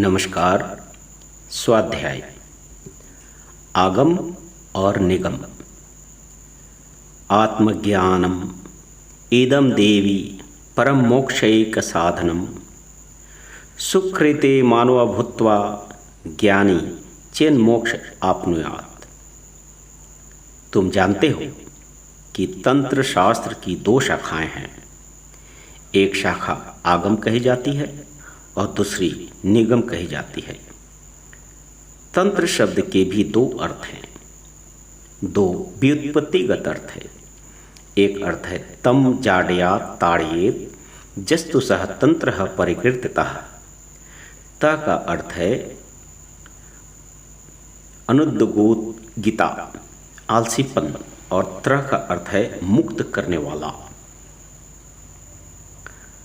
नमस्कार। स्वाध्याय आगम और निगम। आत्मज्ञानम इदम देवी परम मोक्षैक साधनम सुकृते मानव भूत्वा ज्ञानी चेन मोक्ष आपनुयात्। तुम जानते हो कि तंत्र शास्त्र की दो शाखाएं हैं। एक शाखा आगम कही जाती है और दूसरी निगम कही जाती है। तंत्र शब्द के भी दो अर्थ हैं, दो व्युत्पत्तिगत अर्थ है। एक अर्थ है तम जाड्या ताड़येत जस्तु सह तंत्र परिकीर्तितः। त का अर्थ है अनुद्गोत गीता, आलसीपन, और त्र का अर्थ है मुक्त करने वाला।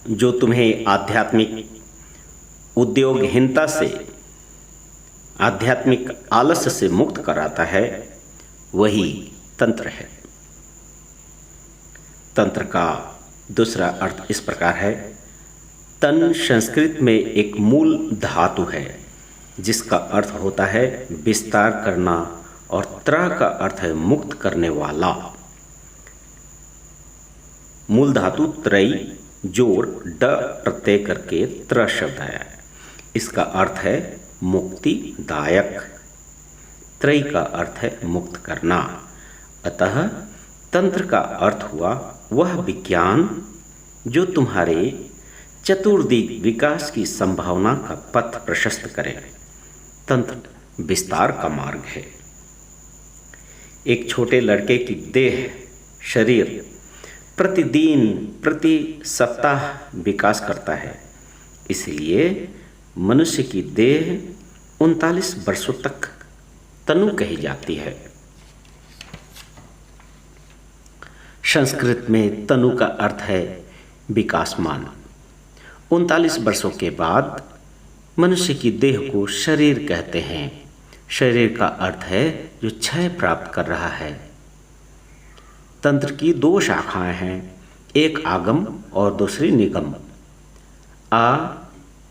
जो तुम्हें आध्यात्मिक उद्योगहीनता से, आध्यात्मिक आलस्य से मुक्त कराता है, वही तंत्र है। तंत्र का दूसरा अर्थ इस प्रकार है। तन संस्कृत में एक मूल धातु है जिसका अर्थ होता है विस्तार करना, और त्र का अर्थ है मुक्त करने वाला। मूल धातु त्रयी जोड़ ड प्रत्यय करके त्र शब्द है। इसका अर्थ है मुक्तिदायक। त्रयी का अर्थ है मुक्त करना। अतः तंत्र का अर्थ हुआ वह विज्ञान जो तुम्हारे चतुर्दिक विकास की संभावना का पथ प्रशस्त करे। तंत्र विस्तार का मार्ग है। एक छोटे लड़के की देह, शरीर प्रतिदिन, प्रति सप्ताह विकास करता है। इसलिए मनुष्य की देह 39 वर्षों तक तनु कही जाती है। संस्कृत में तनु का अर्थ है विकासमान। 39 वर्षों के बाद मनुष्य की देह को शरीर कहते हैं। शरीर का अर्थ है जो क्षय प्राप्त कर रहा है। तंत्र की दो शाखाएं हैं, एक आगम और दूसरी निगम। आ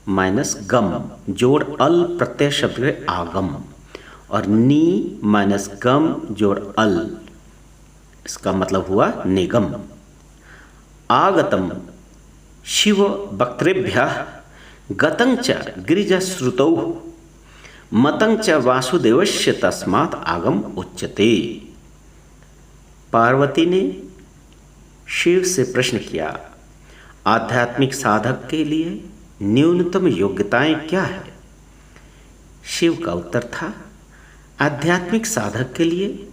माइनस गम जोड़ अल प्रत्यय शब्द है आगम, और नी माइनस गम जोड़ अल, इसका मतलब हुआ निगम। आगतम शिव वक्तृभ्यः गतं च गिरिजाश्रुतौ मतं च वासुदेवस्य तस्मात् आगम उच्यते। पार्वती ने शिव से प्रश्न किया, आध्यात्मिक साधक के लिए न्यूनतम योग्यताएं क्या है? शिव का उत्तर था, आध्यात्मिक साधक के लिए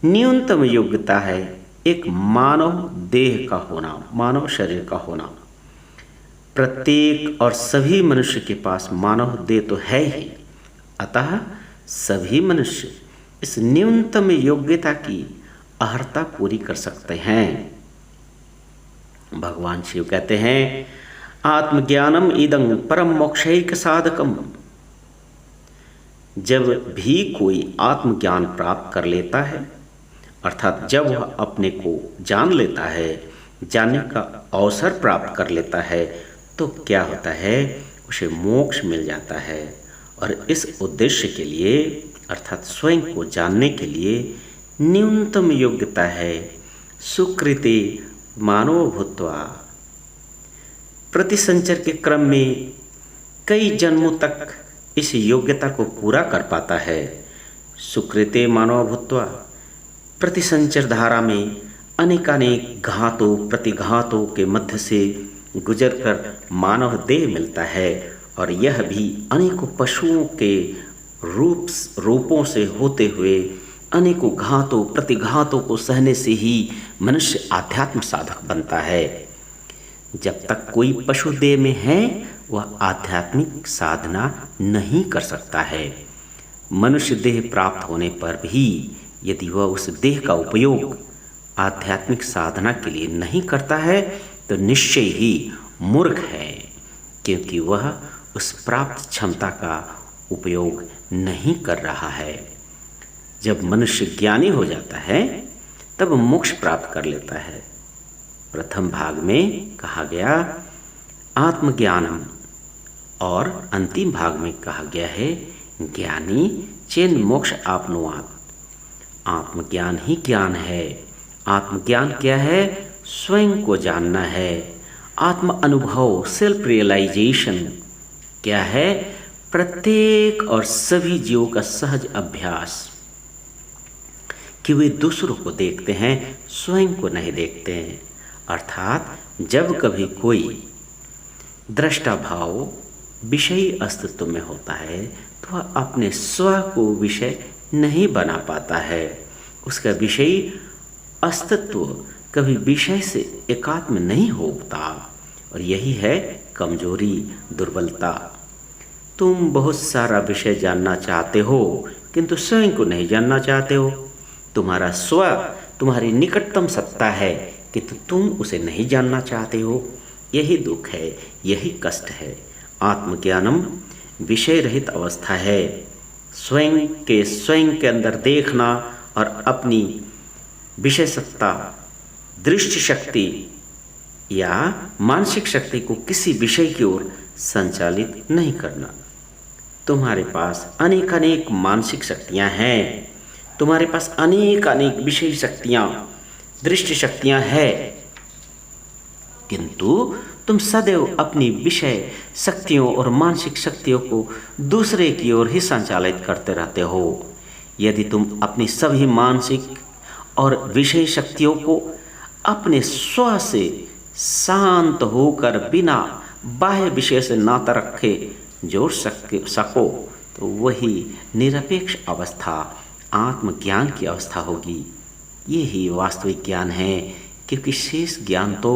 न्यूनतम योग्यता है एक मानव देह का होना, मानव शरीर का होना। प्रत्येक और सभी मनुष्य के पास मानव देह तो है ही, अतः सभी मनुष्य इस न्यूनतम योग्यता की अर्हता पूरी कर सकते हैं। भगवान शिव कहते हैं, आत्मज्ञानम इदं परम मोक्षैक साधकम। जब भी कोई आत्मज्ञान प्राप्त कर लेता है, अर्थात जब वह अपने को जान लेता है, जानने का अवसर प्राप्त कर लेता है, तो क्या होता है, उसे मोक्ष मिल जाता है। और इस उद्देश्य के लिए, अर्थात स्वयं को जानने के लिए न्यूनतम योग्यता है सुकृते मानव भूत्वा। प्रतिसंचर के क्रम में कई जन्मों तक इस योग्यता को पूरा कर पाता है। सुकृते मानव भूत्वा, प्रतिसंचर धारा में अनेकानेक घातों प्रतिघातों के मध्य से गुजरकर मानव देह मिलता है, और यह भी अनेकों पशुओं के रूपों से होते हुए अनेकों घातों प्रतिघातों को सहने से ही मनुष्य आध्यात्म साधक बनता है। जब तक कोई पशु देह में है, वह आध्यात्मिक साधना नहीं कर सकता है। मनुष्य देह प्राप्त होने पर भी यदि वह उस देह का उपयोग आध्यात्मिक साधना के लिए नहीं करता है, तो निश्चय ही मूर्ख है, क्योंकि वह उस प्राप्त क्षमता का उपयोग नहीं कर रहा है। जब मनुष्य ज्ञानी हो जाता है, तब मोक्ष प्राप्त कर लेता है। प्रथम भाग में कहा गया आत्मज्ञानम और अंतिम भाग में कहा गया है, ज्ञानी चेन मोक्ष आपनुआत। आत्मज्ञान ही ज्ञान है। आत्मज्ञान क्या है? स्वयं को जानना है। आत्म अनुभव, सेल्फ रियलाइजेशन क्या है? प्रत्येक और सभी जीवों का सहज अभ्यास कि वे दूसरों को देखते हैं, स्वयं को नहीं देखते हैं। अर्थात जब कभी कोई दृष्टा भाव विषयी अस्तित्व में होता है तो वह अपने स्व को विषय नहीं बना पाता है। उसका विषयी अस्तित्व कभी विषय से एकात्म नहीं होता, और यही है कमजोरी, दुर्बलता। तुम बहुत सारा विषय जानना चाहते हो किंतु स्वयं को नहीं जानना चाहते हो। तुम्हारा स्व तुम्हारी निकटतम सत्ता है किंतु तुम उसे नहीं जानना चाहते हो। यही दुख है, यही कष्ट है। आत्मज्ञानम विषय रहित अवस्था है। स्वयं के अंदर देखना और अपनी विषय सत्ता, दृष्टि शक्ति या मानसिक शक्ति को किसी विषय की ओर संचालित नहीं करना। तुम्हारे पास अनेक मानसिक शक्तियां हैं, तुम्हारे पास अनेक विषय शक्तियां, दृष्टि शक्तियां हैं, किंतु तुम सदैव अपनी विषय शक्तियों और मानसिक शक्तियों को दूसरे की ओर ही संचालित करते रहते हो। यदि तुम अपनी सभी मानसिक और विषय शक्तियों को अपने स्व से शांत होकर बिना बाह्य विषय से नाता रखे जोड़ सको तो वही निरपेक्ष अवस्था आत्मज्ञान की अवस्था होगी। यही वास्तविक ज्ञान है, क्योंकि शेष ज्ञान तो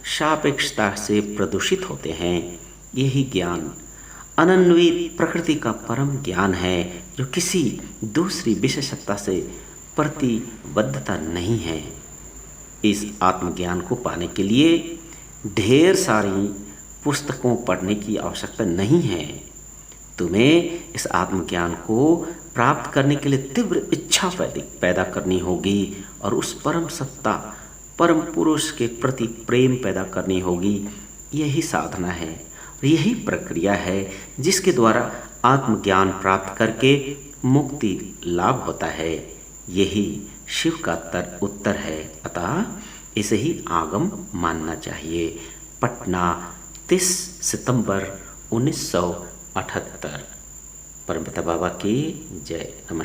सापेक्षता से प्रदूषित होते हैं। यही ज्ञान अनन्वित प्रकृति का परम ज्ञान है, जो किसी दूसरी विशेषता से प्रतिबद्धता नहीं है। इस आत्मज्ञान को पाने के लिए ढेर सारी पुस्तकों पढ़ने की आवश्यकता नहीं है। तुम्हें इस आत्मज्ञान को प्राप्त करने के लिए तीव्र इच्छा पैदा करनी होगी और उस परम सत्ता, परम पुरुष के प्रति प्रेम पैदा करनी होगी। यही साधना है, यही प्रक्रिया है जिसके द्वारा आत्मज्ञान प्राप्त करके मुक्ति लाभ होता है। यही शिव का उत्तर है। अतः इसे ही आगम मानना चाहिए। पटना 30 सितंबर 1978। परमपिता बाबा की जय। नमस्कार।